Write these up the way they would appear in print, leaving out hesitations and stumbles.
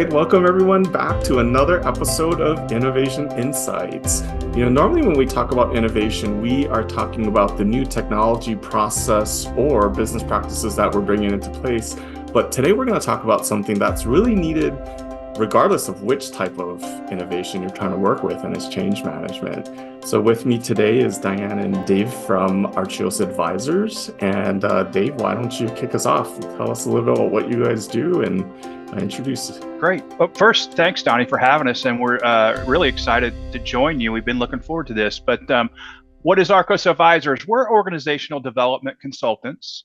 right, welcome everyone back to another episode of Innovation Insights. Normally when we talk about innovation, we are talking about the new technology, process, or business practices that we're bringing into place. But today we're going to talk about something that's really needed regardless of which type of innovation you're trying to work with, and it's change management. So with me today is Diane and Dave from Archos Advisors. And Dave, why don't you kick us off? Tell us a little bit about what you guys do and introduce. Great. Well, first, thanks, Donny, for having us. And we're really excited to join you. We've been looking forward to this. But what is Archos Advisors? We're organizational development consultants.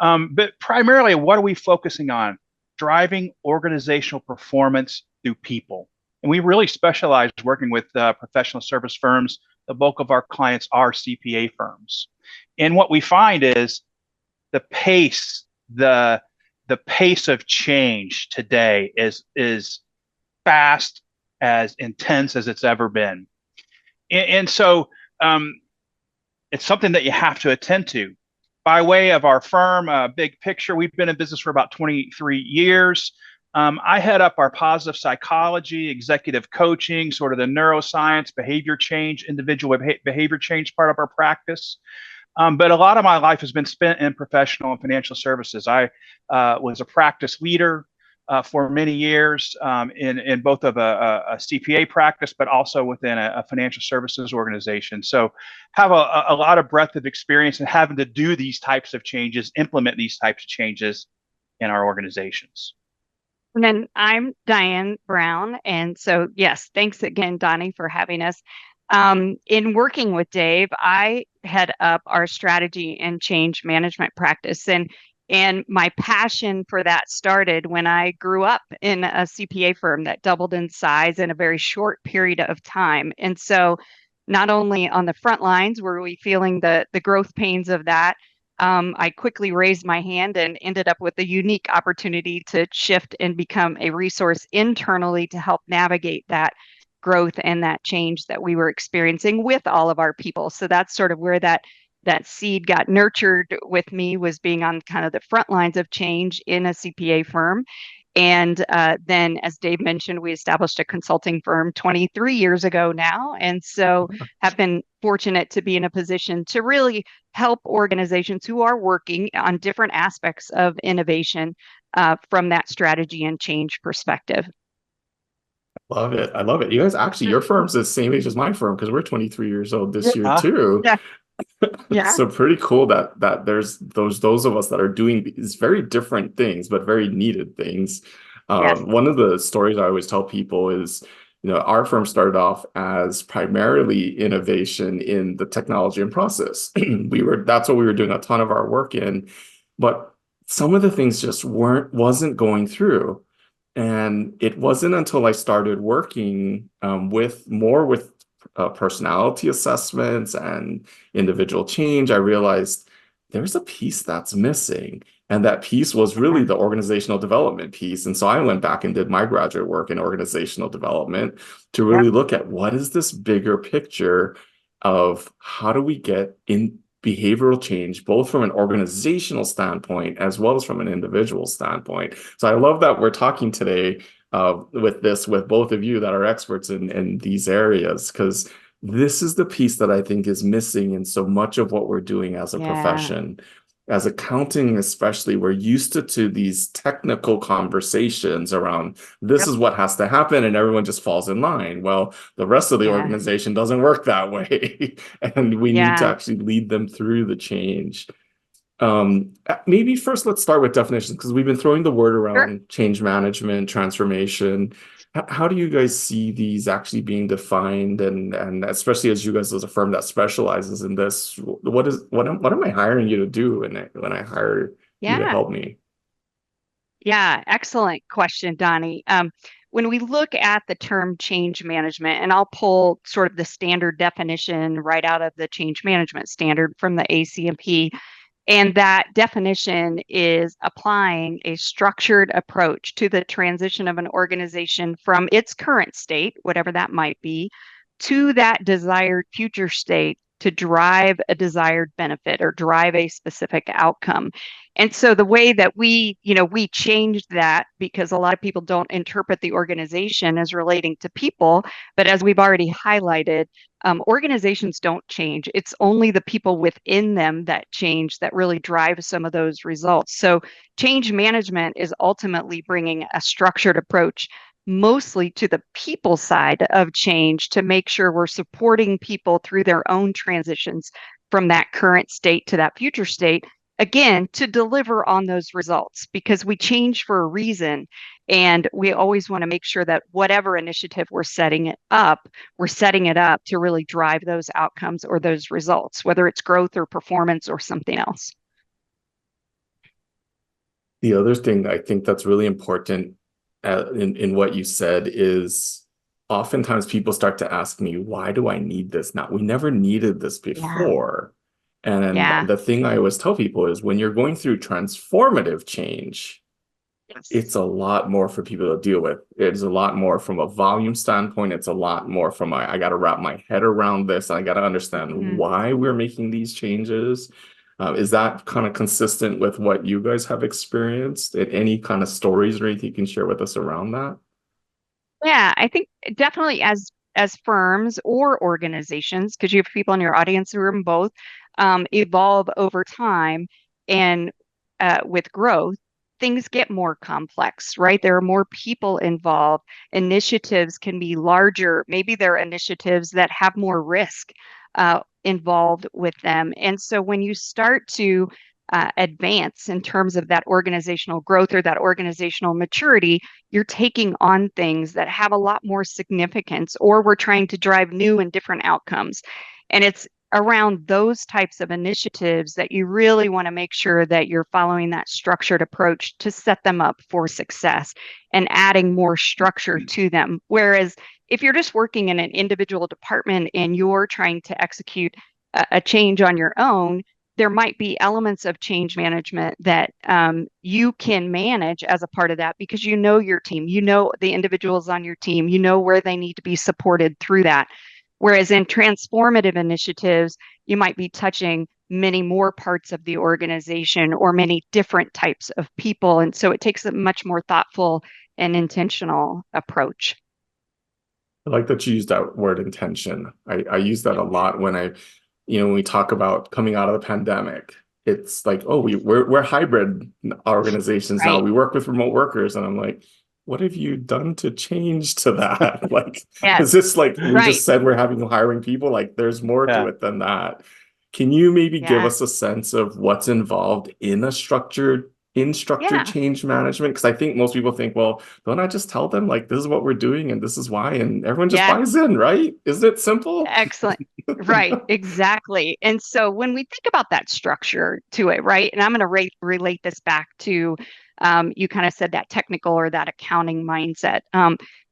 But primarily, what are we focusing on? Driving organizational performance through people. And we really specialize working with professional service firms. The bulk of our clients are CPA firms. And what we find is the pace of change today is fast, as intense as it's ever been. And so it's something that you have to attend to. By way of our firm, big picture, we've been in business for about 23 years. I head up our positive psychology, executive coaching, sort of the neuroscience, behavior change, individual behavior change part of our practice. But a lot of my life has been spent in professional and financial services. I was a practice leader for many years in both of a CPA practice, but also within a financial services organization. So have a lot of breadth of experience in having to do these types of changes, implement these types of changes in our organizations. And then I'm Diane Brown. And so, yes, thanks again, Donny, for having us. In working with Dave, I head up our strategy and change management practice. And my passion for that started when I grew up in a CPA firm that doubled in size in a very short period of time. And so not only on the front lines were we feeling the growth pains of that, I quickly raised my hand and ended up with a unique opportunity to shift and become a resource internally to help navigate that growth and that change that we were experiencing with all of our people. So that's sort of where that seed got nurtured with me, was being on kind of the front lines of change in a CPA firm. And then, as Dave mentioned, we established a consulting firm 23 years ago now. And so have been fortunate to be in a position to really help organizations who are working on different aspects of innovation from that strategy and change perspective. Love it. I love it. You guys, actually, your firm's the same age as my firm because we're 23 years old this year too. Yeah. Yeah. So pretty cool that there's those of us that are doing these very different things, but very needed things. Yes. One of the stories I always tell people is, our firm started off as primarily innovation in the technology and process. That's what we were doing a ton of our work in, but some of the things just wasn't going through. And it wasn't until I started working with personality assessments and individual change, I realized there's a piece that's missing. And that piece was really the organizational development piece. And so I went back and did my graduate work in organizational development to really look at what is this bigger picture of how do we get in behavioral change, both from an organizational standpoint as well as from an individual standpoint. So I love that we're talking today with both of you that are experts in these areas, because this is the piece that I think is missing in so much of what we're doing as a profession. As accounting, especially, we're used to these technical conversations around this is what has to happen, and everyone just falls in line. Well, the rest of the organization doesn't work that way, and we need to actually lead them through the change. Maybe first let's start with definitions, because we've been throwing the word around change management, transformation. How do you guys see these actually being defined, and especially as you guys as a firm that specializes in this, what am I hiring you to do when I hire you to help me? Yeah, excellent question, Donny. When we look at the term change management, and I'll pull sort of the standard definition right out of the change management standard from the ACMP. And that definition is applying a structured approach to the transition of an organization from its current state, whatever that might be, to that desired future state to drive a desired benefit or drive a specific outcome. And so the way that we changed that, because a lot of people don't interpret the organization as relating to people, but as we've already highlighted, organizations don't change. It's only the people within them that change that really drive some of those results. So change management is ultimately bringing a structured approach mostly to the people side of change to make sure we're supporting people through their own transitions from that current state to that future state, again, to deliver on those results, because we change for a reason. And we always want to make sure that whatever initiative we're setting it up to really drive those outcomes or those results, whether it's growth or performance or something else. The other thing I think that's really important in what you said is oftentimes people start to ask me, why do I need this now? We never needed this before. And the thing I always tell people is when you're going through transformative change, it's a lot more for people to deal with. It's a lot more from a volume standpoint. It's a lot more from I got to wrap my head around this. I got to understand why we're making these changes. Is that kind of consistent with what you guys have experienced? Any kind of stories or anything you can share with us around that? Yeah, I think definitely as firms or organizations, because you have people in your audience who are in both, evolve over time and with growth, things get more complex, right? There are more people involved. Initiatives can be larger. Maybe there are initiatives that have more risk involved with them. And so when you start to advance in terms of that organizational growth or that organizational maturity, you're taking on things that have a lot more significance, or we're trying to drive new and different outcomes. And it's around those types of initiatives that you really want to make sure that you're following that structured approach to set them up for success and adding more structure to them. Whereas if you're just working in an individual department and you're trying to execute a change on your own, there might be elements of change management that you can manage as a part of that, because you know your team, you know the individuals on your team, you know where they need to be supported through that. Whereas in transformative initiatives, you might be touching many more parts of the organization or many different types of people. And so it takes a much more thoughtful and intentional approach. I like that you use that word intention. I use that a lot when when we talk about coming out of the pandemic. It's like, oh, we're hybrid organizations now. We work with remote workers. And I'm like, what have you done to change to that? Like, is this like we just said we're hiring people? Like, there's more to it than that. Can you maybe give us a sense of what's involved in structured change management? Because I think most people think, well, don't I just tell them like this is what we're doing and this is why, and everyone just buys in, right? Isn't it simple? Excellent. Right, exactly. And so when we think about that structure to it, right, and I'm going to relate this back to you kind of said that technical or that accounting mindset,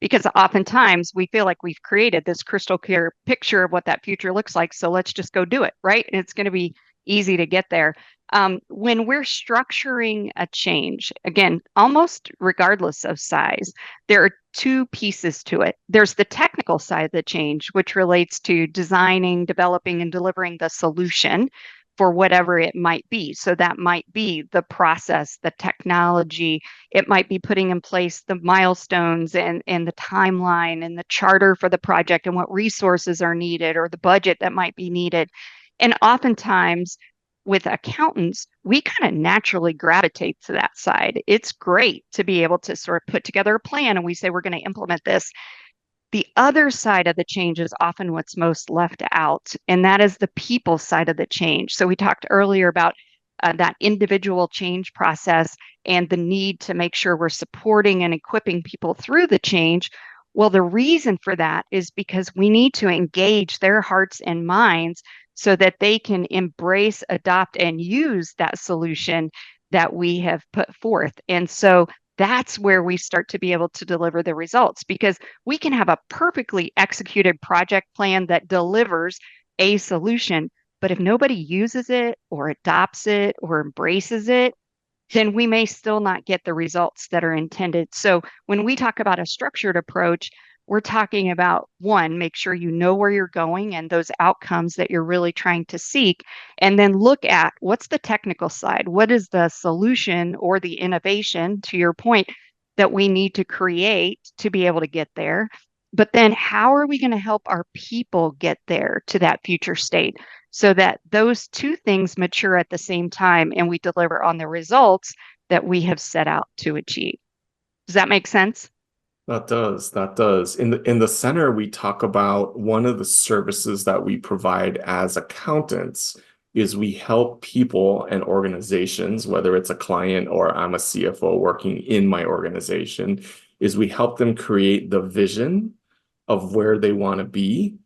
because oftentimes we feel like we've created this crystal clear picture of what that future looks like. So let's just go do it, right? And it's going to be easy to get there. When we're structuring a change, again, almost regardless of size, there are two pieces to it. There's the technical side of the change, which relates to designing, developing, and delivering the solution for whatever it might be. So that might be the process, the technology. It might be putting in place the milestones and the timeline and the charter for the project and what resources are needed or the budget that might be needed. And oftentimes with accountants, we kind of naturally gravitate to that side. It's great to be able to sort of put together a plan and we say we're going to implement this. The other side of the change is often what's most left out, and that is the people side of the change. So we talked earlier about that individual change process and the need to make sure we're supporting and equipping people through the change. Well, the reason for that is because we need to engage their hearts and minds so that they can embrace, adopt, and use that solution that we have put forth. And so that's where we start to be able to deliver the results, because we can have a perfectly executed project plan that delivers a solution, but if nobody uses it or adopts it or embraces it, then we may still not get the results that are intended. So when we talk about a structured approach, we're talking about one, make sure you know where you're going and those outcomes that you're really trying to seek. And then look at what's the technical side? What is the solution or the innovation, to your point, that we need to create to be able to get there? But then how are we going to help our people get there to that future state so that those two things mature at the same time and we deliver on the results that we have set out to achieve? Does that make sense? That does. That does. In the center, we talk about one of the services that we provide as accountants is we help people and organizations, whether it's a client or I'm a CFO working in my organization, is we help them create the vision of where they want to be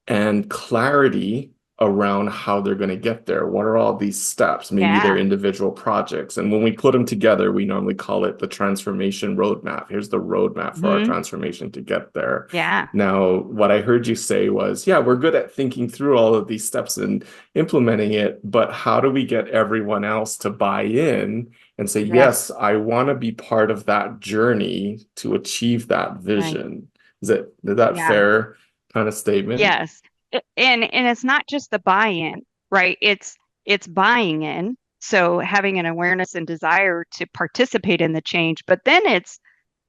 and clarity around how they're going to get there. What are all these steps? Maybe they're Yeah. individual projects. And when we put them together, we normally call it the transformation roadmap. Here's the roadmap for our Hmm. transformation to get there. Yeah. Now, what I heard you say was, yeah, we're good at thinking through all of these steps and implementing it, but how do we get everyone else to buy in and say, Yes. yes, I want to be part of that journey to achieve that Right. vision? Is that Yeah. fair kind of statement? Yes. And it's not just the buy-in, right? It's buying in. So having an awareness and desire to participate in the change, but then it's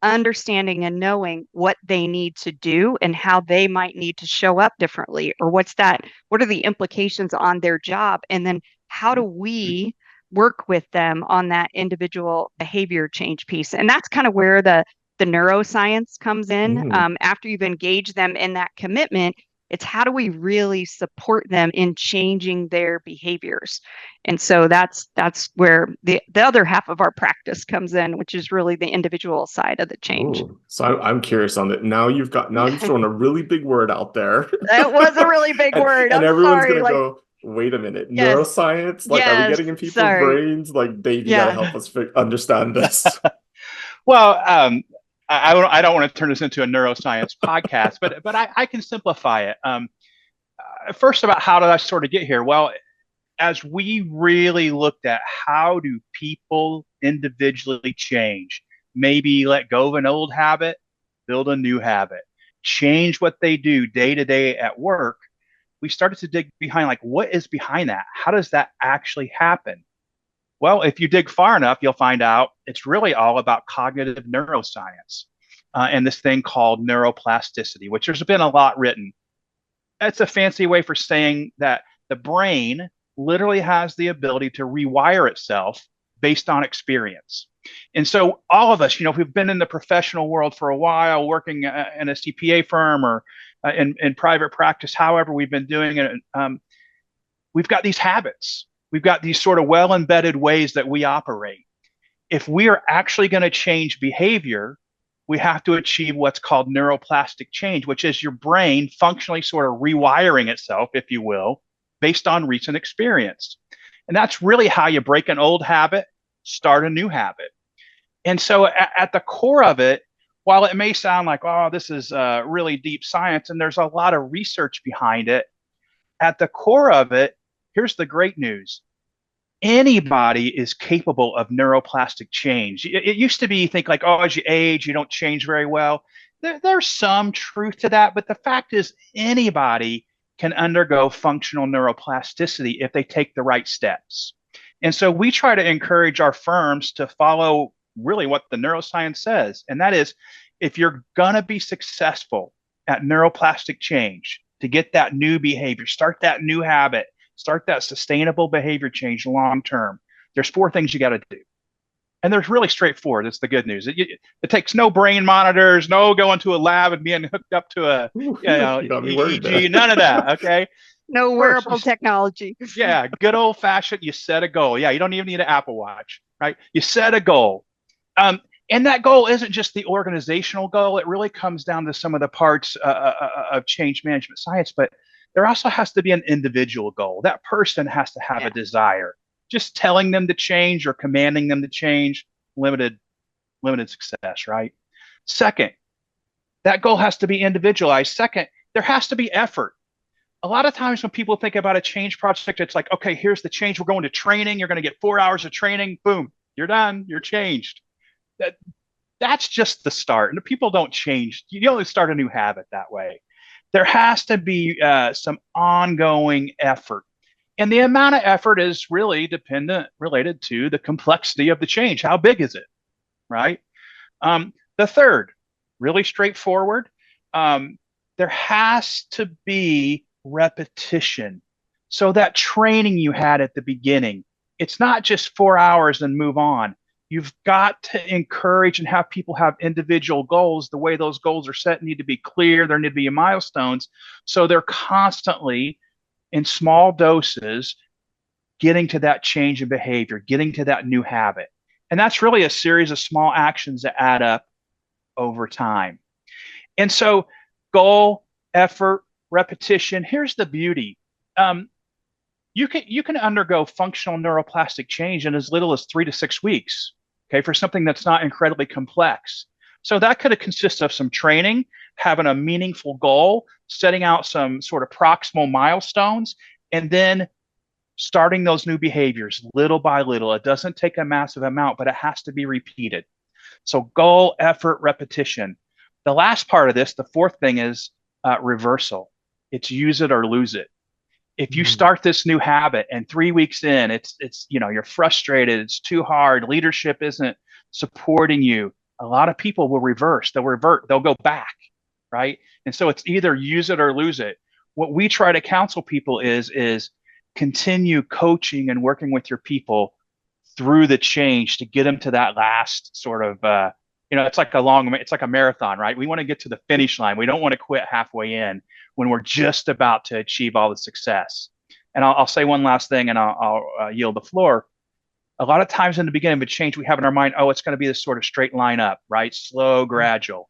understanding and knowing what they need to do and how they might need to show up differently, or what are the implications on their job? And then how do we work with them on that individual behavior change piece? And that's kind of where the neuroscience comes in. Mm. After you've engaged them in that commitment, it's how do we really support them in changing their behaviors? And so that's where the other half of our practice comes in, which is really the individual side of the change. Oh, so I'm curious on that. Now you've thrown a really big word out there. That was a really big and word. and I'm everyone's sorry. gonna Like, go, wait a minute, yes, neuroscience? Like, are we yes, getting in people's sorry. brains? Like, Dave, you gotta Yeah. help us understand this. Well, I don't want to turn this into a neuroscience podcast, but I can simplify it. First, about how did I sort of get here? Well, as we really looked at how do people individually change, maybe let go of an old habit, build a new habit, change what they do day to day at work, we started to dig behind, like, what is behind that? How does that actually happen? Well, if you dig far enough, you'll find out it's really all about cognitive neuroscience and this thing called neuroplasticity, which there's been a lot written. That's a fancy way for saying that the brain literally has the ability to rewire itself based on experience. And so all of us, if we've been in the professional world for a while, working in a CPA firm or in private practice, however we've been doing it, we've got these habits. We've got these sort of well-embedded ways that we operate. If we are actually going to change behavior, we have to achieve what's called neuroplastic change, which is your brain functionally sort of rewiring itself, if you will, based on recent experience. And that's really how you break an old habit, start a new habit. And so at the core of it, while it may sound like, oh, this is really deep science, and there's a lot of research behind it, at the core of it, here's the great news. Anybody is capable of neuroplastic change. It used to be, you think like, oh, as you age, you don't change very well. There's some truth to that, but the fact is anybody can undergo functional neuroplasticity if they take the right steps. And so we try to encourage our firms to follow really what the neuroscience says. And that is, if you're going to be successful at neuroplastic change, to get that new behavior, start that new habit, start that sustainable behavior change long term, there's 4 things you got to do. And they're really straightforward. It's the good news. It takes no brain monitors, no going to a lab and being hooked up to a You got me worried there. EEG, none of that. Okay. No First, wearable technology. yeah, good old fashioned. You set a goal. Yeah, you don't even need an Apple Watch, right? You set a goal. And that goal isn't just the organizational goal. It really comes down to some of the parts of change management science, but there also has to be an individual goal. That person has to have a desire. Just telling them to change or commanding them to change, limited success, right? Second, that goal has to be individualized. Second, there has to be effort. A lot of times when people think about a change project, it's like, okay, here's the change. We're going to training. You're going to get 4 hours of training. Boom, you're done. You're changed. That's just the start. And people don't change. You only start a new habit that way. There has to be some ongoing effort. And the amount of effort is really related to the complexity of the change. How big is it? Right? The third, really straightforward. Um, there has to be repetition. So that training you had at the beginning, it's not just 4 hours and move on. You've got to encourage and have people have individual goals. The way those goals are set need to be clear. There need to be milestones. So they're constantly in small doses getting to that change in behavior, getting to that new habit. And that's really a series of small actions that add up over time. And so, goal, effort, repetition. Here's the beauty. You can undergo functional neuroplastic change in as little as 3 to 6 weeks. Okay, for something that's not incredibly complex. So that could have consisted of some training, having a meaningful goal, setting out some sort of proximal milestones, and then starting those new behaviors little by little. It doesn't take a massive amount, but it has to be repeated. So goal, effort, repetition. The last part of this, the fourth thing is reversal. It's use it or lose it. If you start this new habit and 3 weeks in, it's you're frustrated, it's too hard, leadership isn't supporting you, a lot of people will reverse. They'll revert. They'll go back, right? And so it's either use it or lose it. What we try to counsel people is continue coaching and working with your people through the change to get them to that last sort of it's like a marathon, right? We want to get to the finish line. We don't want to quit halfway in when we're just about to achieve all the success. And I'll say one last thing, and I'll yield the floor. A lot of times in the beginning of a change, we have in our mind, oh, it's going to be this sort of straight line up, right? Slow, gradual.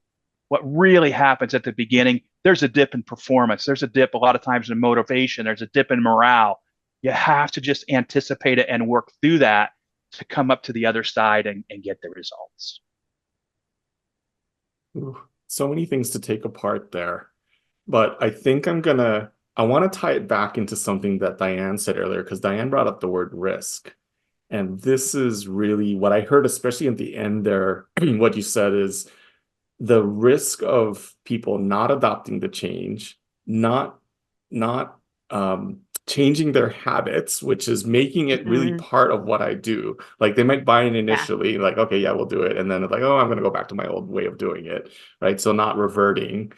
What really happens at the beginning, there's a dip in performance. There's a dip a lot of times in motivation. There's a dip in morale. You have to just anticipate it and work through that to come up to the other side and get the results. Ooh, so many things to take apart there. But I think I want to tie it back into something that Diane said earlier, because Diane brought up the word risk. And this is really what I heard, especially at the end there. What you said is the risk of people not adopting the change, not changing their habits, which is making it really part of what I do. Like they might buy in initially, like, okay, yeah, we'll do it. And then it's like, oh, I'm going to go back to my old way of doing it, right? So not reverting.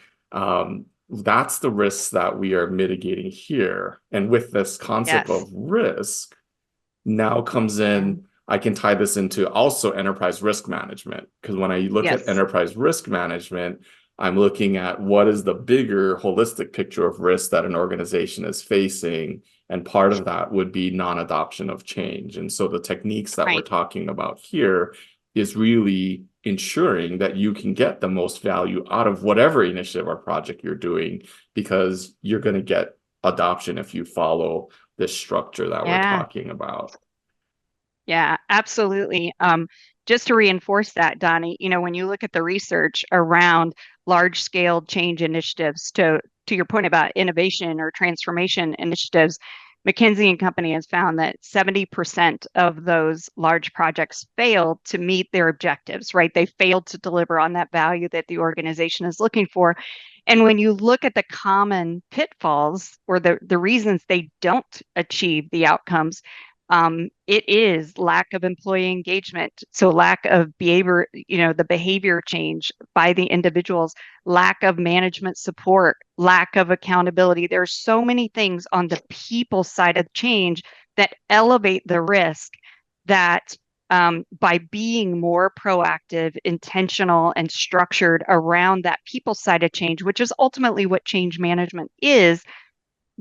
That's the risks that we are mitigating here. And with this concept of risk, now comes in, I can tie this into also enterprise risk management. Because when I look at enterprise risk management, I'm looking at what is the bigger holistic picture of risk that an organization is facing. And part of that would be non-adoption of change. And so the techniques that we're talking about here is really ensuring that you can get the most value out of whatever initiative or project you're doing, because you're going to get adoption if you follow this structure that we're talking about. Yeah, absolutely. Just to reinforce that, Donnie, when you look at the research around large scale change initiatives, to your point about innovation or transformation initiatives, McKinsey and Company has found that 70% of those large projects fail to meet their objectives, right? They failed to deliver on that value that the organization is looking for. And when you look at the common pitfalls or the reasons they don't achieve the outcomes, it is lack of employee engagement. So lack of behavior, the behavior change by the individuals, lack of management support, lack of accountability. There's so many things on the people side of change that elevate the risk that by being more proactive, intentional, and structured around that people side of change, which is ultimately what change management is,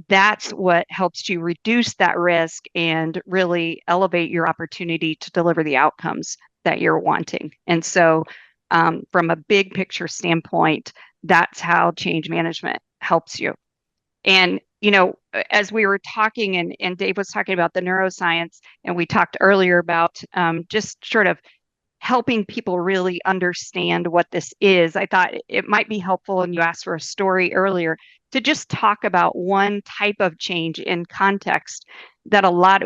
that's what helps you reduce that risk and really elevate your opportunity to deliver the outcomes that you're wanting. And so from a big picture standpoint, that's how change management helps you. And, as we were talking and Dave was talking about the neuroscience, and we talked earlier about just sort of helping people really understand what this is, I thought it might be helpful, and you asked for a story earlier, to just talk about one type of change in context that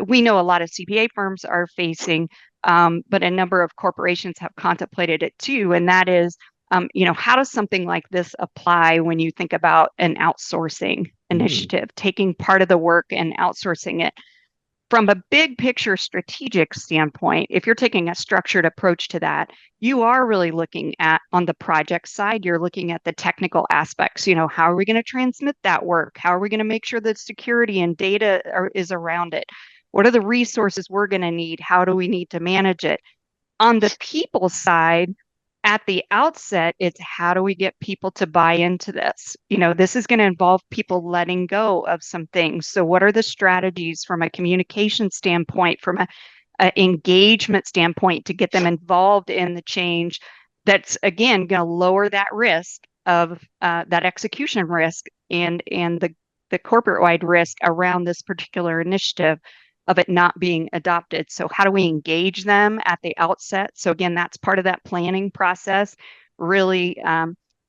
we know a lot of CPA firms are facing, but a number of corporations have contemplated it too. And that is, how does something like this apply when you think about an outsourcing initiative, taking part of the work and outsourcing it? From a big picture strategic standpoint, if you're taking a structured approach to that, you are really looking at, on the project side, you're looking at the technical aspects. How are we going to transmit that work? How are we going to make sure that security and data is around it? What are the resources we're going to need? How do we need to manage it? On the people side, at the outset, it's how do we get people to buy into this? This is going to involve people letting go of some things. So, what are the strategies from a communication standpoint, from a engagement standpoint, to get them involved in the change that's, again, going to lower that risk of that execution risk and the corporate-wide risk around this particular initiative of it not being adopted. So how do we engage them at the outset? So again, that's part of that planning process, really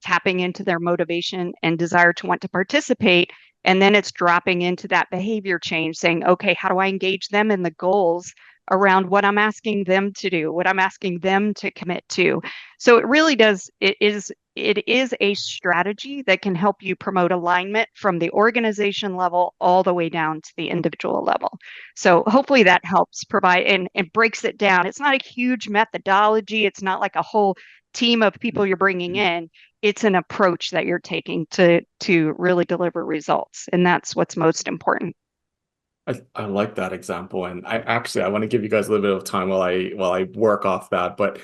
tapping into their motivation and desire to want to participate. And then it's dropping into that behavior change, saying, okay, how do I engage them in the goals around what I'm asking them to do, what I'm asking them to commit to? So it really does, it is a strategy that can help you promote alignment from the organization level all the way down to the individual level. So hopefully that helps provide and breaks it down. It's not a huge methodology. It's not like a whole team of people you're bringing in. It's an approach that you're taking to really deliver results. And that's what's most important. I like that example, and I want to give you guys a little bit of time while I work off that. But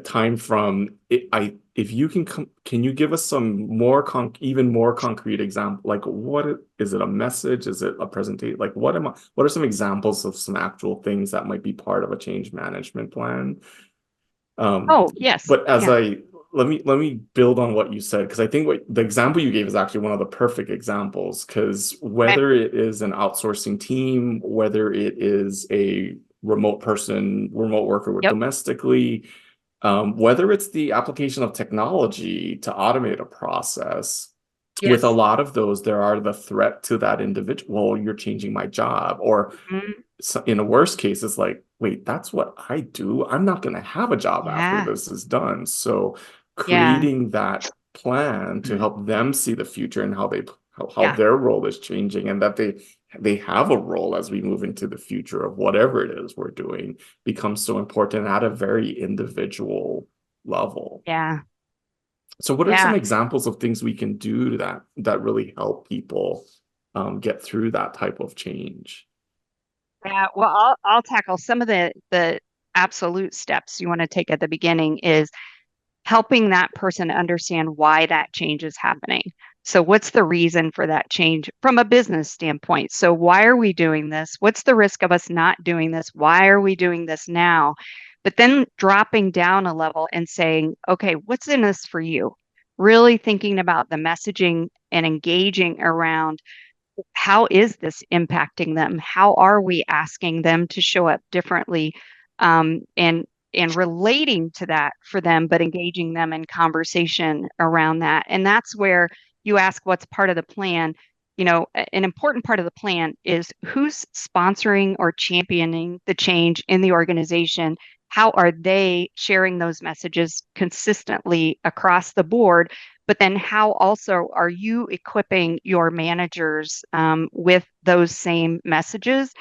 time from it, if you can you give us some more even more concrete example? Like, what is it? A message? Is it a presentation? Like, what are some examples of some actual things that might be part of a change management plan? Oh, yes. But Yeah. let me build on what you said, because I think what the example you gave is actually one of the perfect examples, because Okay. whether it is an outsourcing team, whether it is a remote worker with Yep. domestically, whether it's the application of technology to automate a process, with a Yes. lot of those, there are the threat to that individual, you're changing my job, or Mhm. in a worst case, it's like, wait, that's what I do. I'm not going to have a job after Yeah. this is done. So Yeah. creating that plan to help them see the future and how Yeah. their role is changing, and that they have a role as we move into the future of whatever it is we're doing, becomes so important at a very individual level. Yeah. So what are some Yeah. examples of things we can do that really help people get through that type of change? Yeah. Well, I'll tackle some of the absolute steps you want to take at the beginning is helping that person understand why that change is happening. So, what's the reason for that change from a business standpoint? So, why are we doing this? What's the risk of us not doing this? Why are we doing this now? But then dropping down a level and saying, okay, what's in this for you? Really thinking about the messaging and engaging around how is this impacting them? How are we asking them to show up differently? And relating to that for them, but engaging them in conversation around that. And that's where you ask what's part of the plan. An important part of the plan is who's sponsoring or championing the change in the organization. How are they sharing those messages consistently across the board? But then how also are you equipping your managers with those same messages,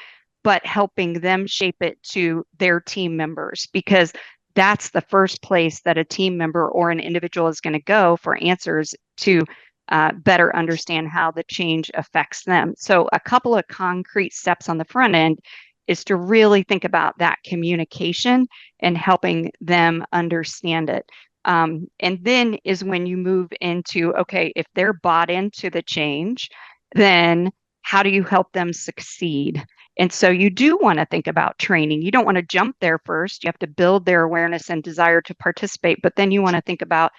but helping them shape it to their team members? Because that's the first place that a team member or an individual is going to go for answers to better understand how the change affects them. So a couple of concrete steps on the front end is to really think about that communication and helping them understand it. And then is when you move into, okay, if they're bought into the change, then how do you help them succeed? And so you do want to think about training. You don't want to jump there first. You have to build their awareness and desire to participate. But then you want to think about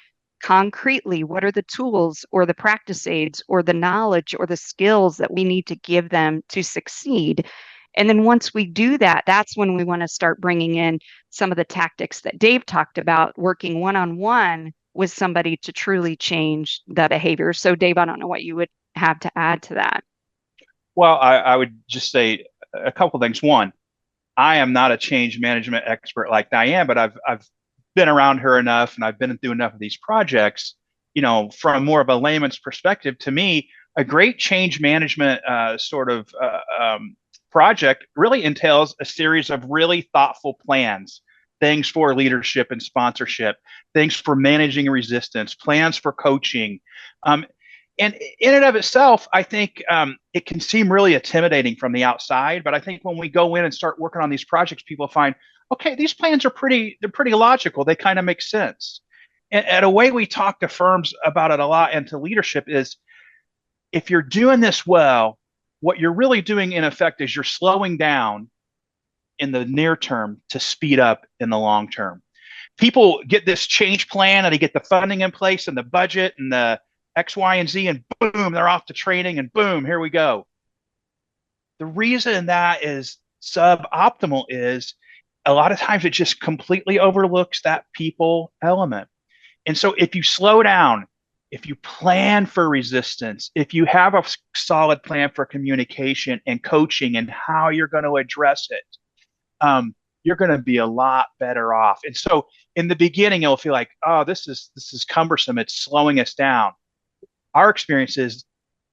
concretely what are the tools or the practice aids or the knowledge or the skills that we need to give them to succeed. And then once we do that, that's when we want to start bringing in some of the tactics that Dave talked about, working one-on-one with somebody to truly change the behavior. So, Dave, I don't know what you would have to add to that. Well, I would just say a couple things. One, I am not a change management expert like Diane, but I've been around her enough and I've been through enough of these projects, from more of a layman's perspective. To me, a great change management project really entails a series of really thoughtful plans, things for leadership and sponsorship, things for managing resistance, plans for coaching. And in and of itself, I think it can seem really intimidating from the outside. But I think when we go in and start working on these projects, people find, okay, these plans they're pretty logical. They kind of make sense. And a way we talk to firms about it a lot and to leadership is, if you're doing this well, what you're really doing in effect is you're slowing down in the near term to speed up in the long term. People get this change plan and they get the funding in place and the budget and the X, Y, and Z, and boom, they're off to training, and boom, here we go. The reason that is suboptimal is a lot of times it just completely overlooks that people element. And so if you slow down, if you plan for resistance, if you have a solid plan for communication and coaching and how you're going to address it, you're going to be a lot better off. And so in the beginning, it'll feel like, oh, this is cumbersome. It's slowing us down. Our experience is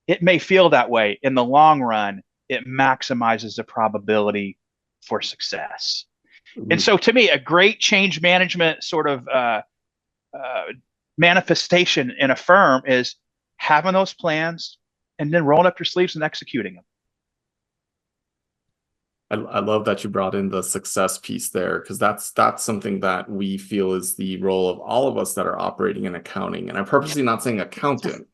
it may feel that way. In the long run, it maximizes the probability for success. Mm-hmm. And so to me, a great change management manifestation in a firm is having those plans and then rolling up your sleeves and executing them. I love that you brought in the success piece there, because that's something that we feel is the role of all of us that are operating in accounting. And I'm purposely not saying accountant,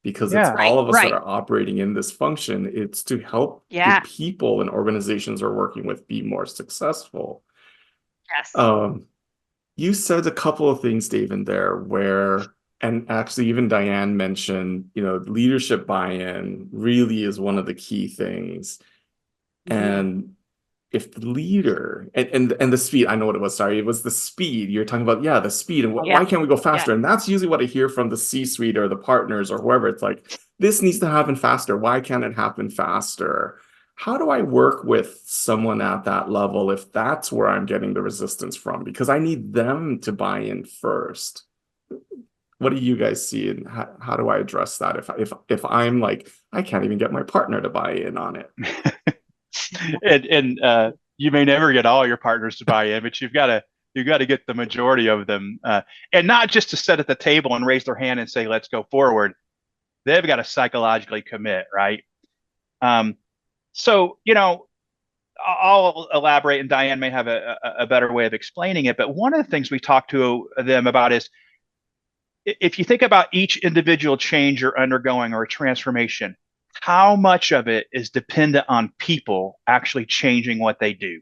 because it's all of us that are operating in this function. It's to help the people and organizations are working with be more successful. Yes. You said a couple of things, Dave, in there and actually even Diane mentioned, leadership buy-in really is one of the key things. Mm-hmm. And if the leader and the speed, I know what it was. Sorry, it was the speed. You're talking about, the speed and why can't we go faster? Yeah. And that's usually what I hear from the C-suite or the partners or whoever. It's like, this needs to happen faster. Why can't it happen faster? How do I work with someone at that level if that's where I'm getting the resistance from? Because I need them to buy in first. What do you guys see, and how do I address that if I'm like, I can't even get my partner to buy in on it? And you may never get all your partners to buy in, but you've got to get the majority of them, and not just to sit at the table and raise their hand and say, let's go forward. They've got to psychologically commit, right? So I'll elaborate, and Diane may have a better way of explaining it, but one of the things we talk to them about is, if you think about each individual change you're undergoing or a transformation, how much of it is dependent on people actually changing what they do,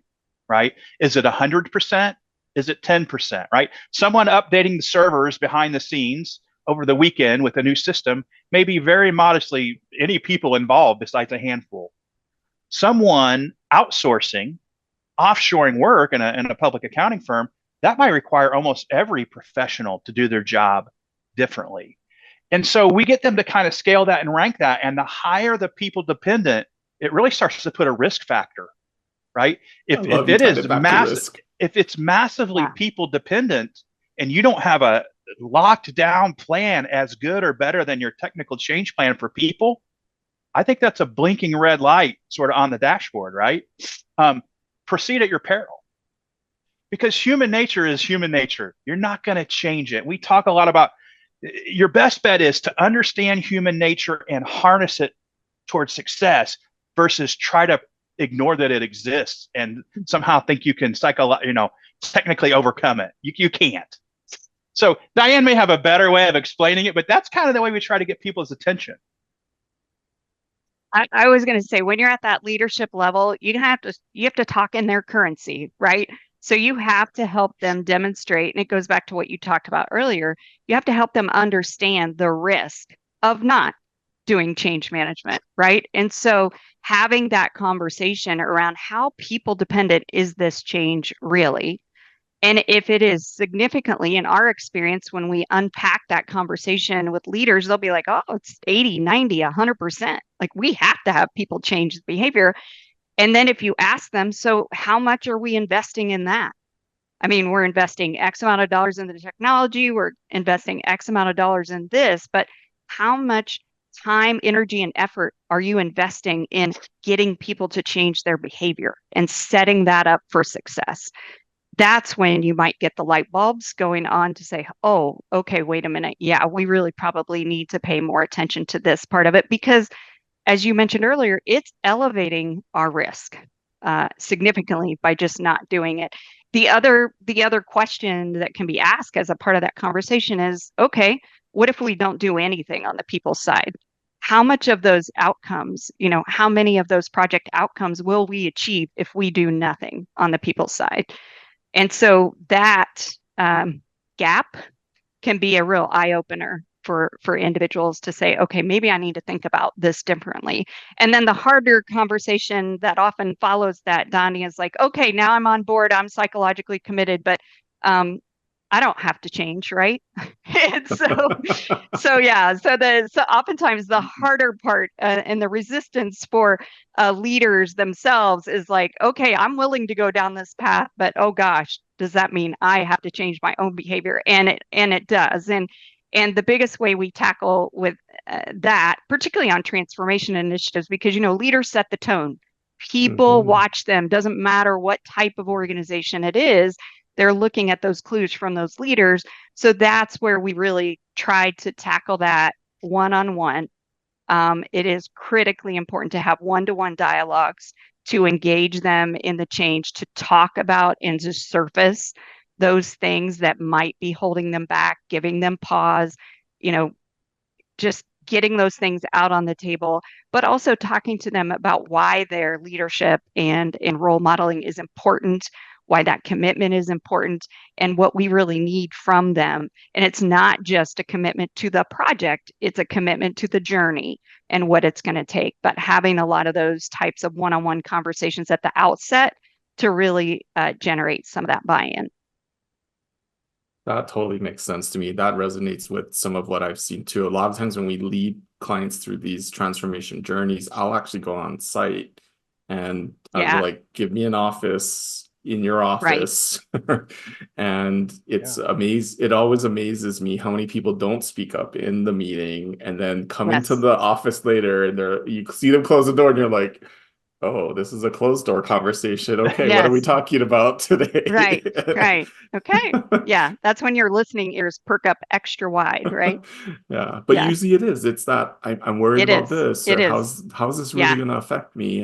right? Is it 100%? Is it 10%, right? Someone updating the servers behind the scenes over the weekend with a new system may be very modestly any people involved besides a handful. Someone outsourcing, offshoring work in a public accounting firm, that might require almost every professional to do their job differently. And so we get them to kind of scale that and rank that. And the higher the people dependent, it really starts to put a risk factor, right? If it's massively people dependent and you don't have a locked down plan as good or better than your technical change plan for people, I think that's a blinking red light sort of on the dashboard, right? Proceed at your peril. Because human nature is human nature. You're not going to change it. We talk a lot about your best bet is to understand human nature and harness it towards success versus try to ignore that it exists and somehow think you can technically overcome it. You can't. So Diane may have a better way of explaining it, but that's kind of the way we try to get people's attention. I was going to say, when you're at that leadership level, you have to talk in their currency, right? So you have to help them demonstrate, and it goes back to what you talked about earlier. You have to help them understand the risk of not doing change management, right? And so having that conversation around how people dependent is this change really? And if it is significantly, in our experience, when we unpack that conversation with leaders, they'll be like, oh, it's 80, 90, 100%. Like, we have to have people change behavior. And then if you ask them, so how much are we investing in that? I mean, we're investing X amount of dollars in the technology, we're investing X amount of dollars in this, but how much time, energy, and effort are you investing in getting people to change their behavior and setting that up for success? That's when you might get the light bulbs going on to say, oh, okay, wait a minute. Yeah, we really probably need to pay more attention to this part of it because, as you mentioned earlier, it's elevating our risk significantly by just not doing it. The other question that can be asked as a part of that conversation is, okay, what if we don't do anything on the people side? How much of those outcomes, how many of those project outcomes will we achieve if we do nothing on the people side? And so that gap can be a real eye opener for individuals to say, okay, maybe I need to think about this differently. And then the harder conversation that often follows that, Donnie, is like, okay, now I'm on board, I'm psychologically committed, but I don't have to change, right? And so yeah, so oftentimes the harder part and the resistance for leaders themselves is like, okay, I'm willing to go down this path, but oh gosh, does that mean I have to change my own behavior? And it does. And the biggest way we tackle with that, particularly on transformation initiatives, because leaders set the tone. People watch them. Doesn't matter what type of organization it is. They're looking at those clues from those leaders. So that's where we really tried to tackle that one-on-one. It is critically important to have one-to-one dialogues to engage them in the change, to talk about and to surface those things that might be holding them back, giving them pause, just getting those things out on the table, but also talking to them about why their leadership and role modeling is important, why that commitment is important, and what we really need from them. And it's not just a commitment to the project, it's a commitment to the journey and what it's going to take. But having a lot of those types of one-on-one conversations at the outset to really generate some of that buy-in. That totally makes sense to me. That resonates with some of what I've seen too. A lot of times when we lead clients through these transformation journeys, I'll actually go on site and I'll be like, give me an office in your office. Right. And it's it always amazes me how many people don't speak up in the meeting and then come into the office later and you see them close the door and you're like, oh, this is a closed door conversation. Okay, what are we talking about today? Right. Okay. Yeah, that's when your listening ears perk up extra wide, right? Yeah, but usually it is. It's that I'm worried about this, or how's this really going to affect me?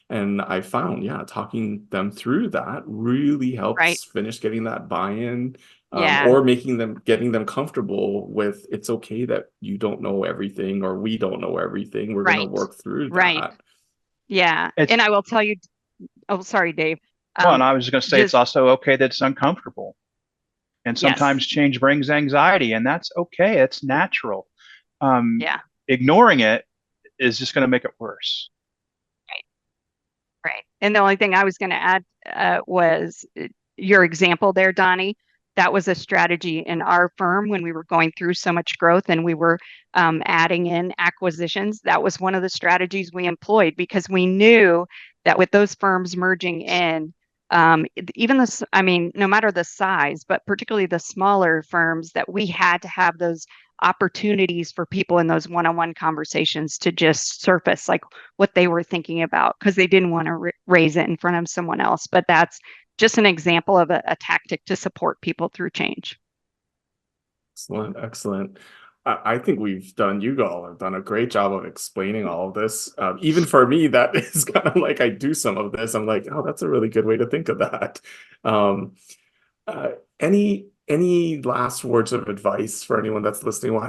And I found, talking them through that really helps finish getting that buy-in, or getting them comfortable with it's okay that you don't know everything or we don't know everything. We're going to work through that. Yeah. And I will tell you, oh, sorry, Dave. Well, and I was going to say, it's also okay that it's uncomfortable. And sometimes change brings anxiety, and that's okay. It's natural. Ignoring it is just going to make it worse. Right. And the only thing I was going to add was your example there, Donnie. That was a strategy in our firm when we were going through so much growth and we were adding in acquisitions. That was one of the strategies we employed because we knew that with those firms merging in, no matter the size, but particularly the smaller firms, that we had to have those opportunities for people in those one-on-one conversations to just surface like what they were thinking about because they didn't want to raise it in front of someone else. But that's just an example of a tactic to support people through change. Excellent. I think you all have done a great job of explaining all of this. Even for me, that is kind of like I do some of this. I'm like, oh, that's a really good way to think of that. Any last words of advice for anyone that's listening?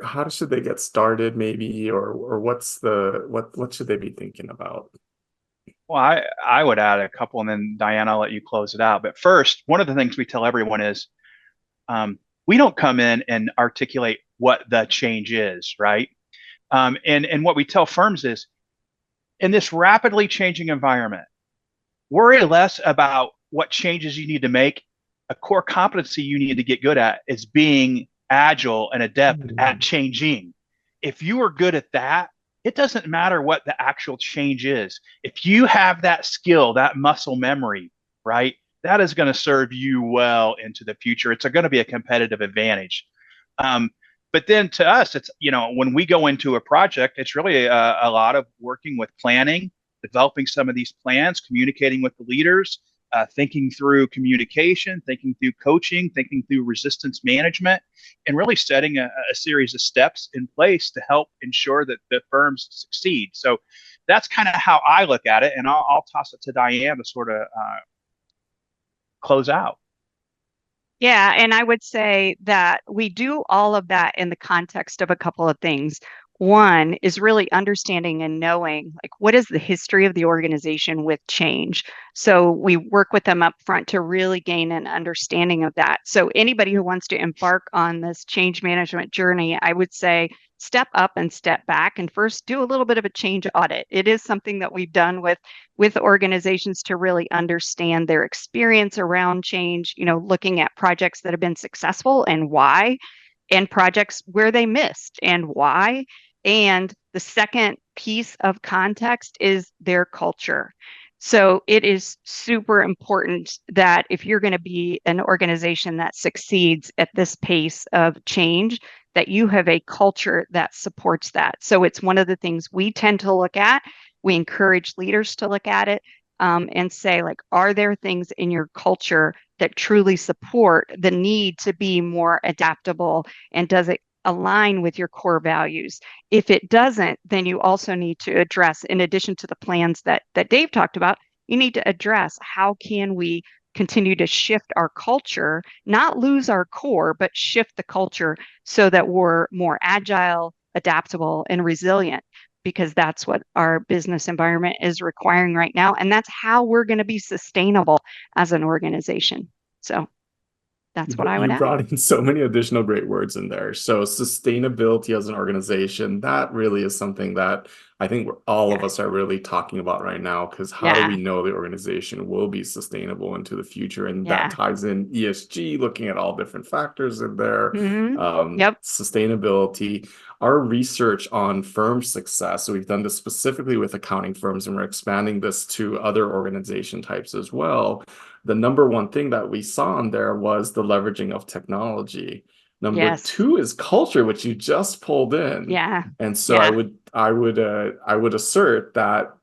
How should they get started maybe, or what should they be thinking about? Well, I would add a couple, and then Diane, I'll let you close it out. But first, one of the things we tell everyone is we don't come in and articulate what the change is, right? And what we tell firms is, in this rapidly changing environment, worry less about what changes you need to make. A core competency you need to get good at is being agile and adept at changing. If you are good at that, it doesn't matter what the actual change is. If you have that skill, that muscle memory, right, that is going to serve you well into the future. It's going to be a competitive advantage. Um, but then to us, it's, when we go into a project, it's really a lot of working with planning, developing some of these plans, communicating with the leaders, thinking through communication, thinking through coaching, thinking through resistance management, and really setting a series of steps in place to help ensure that the firms succeed. So that's kind of how I look at it. And I'll toss it to Diane to sort of close out. Yeah, and I would say that we do all of that in the context of a couple of things. One is really understanding and knowing, like, what is the history of the organization with change. So we work with them up front to really gain an understanding of that. So anybody who wants to embark on this change management journey, I would say step up and step back and first do a little bit of a change audit. It is something that we've done with organizations to really understand their experience around change, looking at projects that have been successful and why, and projects where they missed and why. And the second piece of context is their culture. So it is super important that if you're going to be an organization that succeeds at this pace of change, that you have a culture that supports that. So it's one of the things we tend to look at. We encourage leaders to look at it and say, like, are there things in your culture that truly support the need to be more adaptable? And does it align with your core values? If it doesn't, then you also need to address, in addition to the plans that Dave talked about, you need to address how can we continue to shift our culture, not lose our core, but shift the culture so that we're more agile, adaptable, and resilient, because that's what our business environment is requiring right now. And that's how we're going to be sustainable as an organization. So that's what I would add. You brought in so many additional great words in there. So sustainability as an organization, that really is something that I think all of us are really talking about right now, because how do we know the organization will be sustainable into the future? And that ties in ESG, looking at all different factors in there. Sustainability. Our research on firm success, so we've done this specifically with accounting firms, and we're expanding this to other organization types as well. The number one thing that we saw in there was the leveraging of technology. Number two is culture, which you just pulled in. And so I would assert that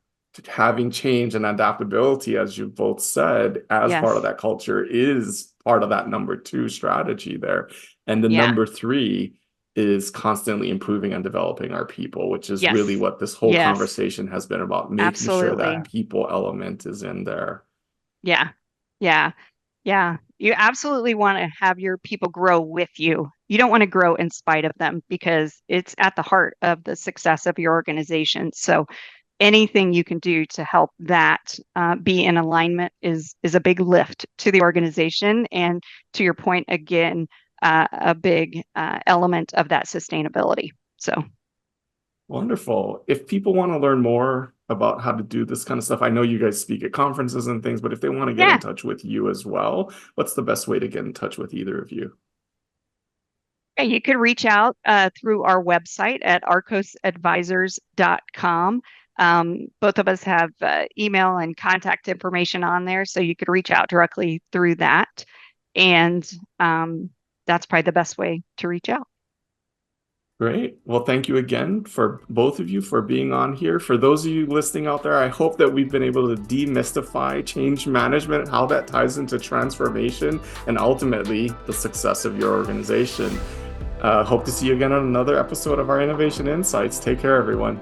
having change and adaptability, as you both said, as part of that culture is part of that number two strategy there. And the number three is constantly improving and developing our people, which is really what this whole conversation has been about, making sure that people element is in there. You absolutely want to have your people grow with you. You don't want to grow in spite of them, because it's at the heart of the success of your organization. So anything you can do to help that be in alignment is a big lift to the organization. And to your point, again, a big element of that sustainability. So wonderful. If people want to learn more about how to do this kind of stuff, I know you guys speak at conferences and things, but if they want to get in touch with you as well, what's the best way to get in touch with either of you? You could reach out through our website at archosadvisors.com. Both of us have email and contact information on there, so you could reach out directly through that. And that's probably the best way to reach out. Great. Well, thank you again for both of you for being on here. For those of you listening out there, I hope that we've been able to demystify change management, how that ties into transformation, and ultimately the success of your organization. Hope to see you again on another episode of our Innovation Insights. Take care, everyone.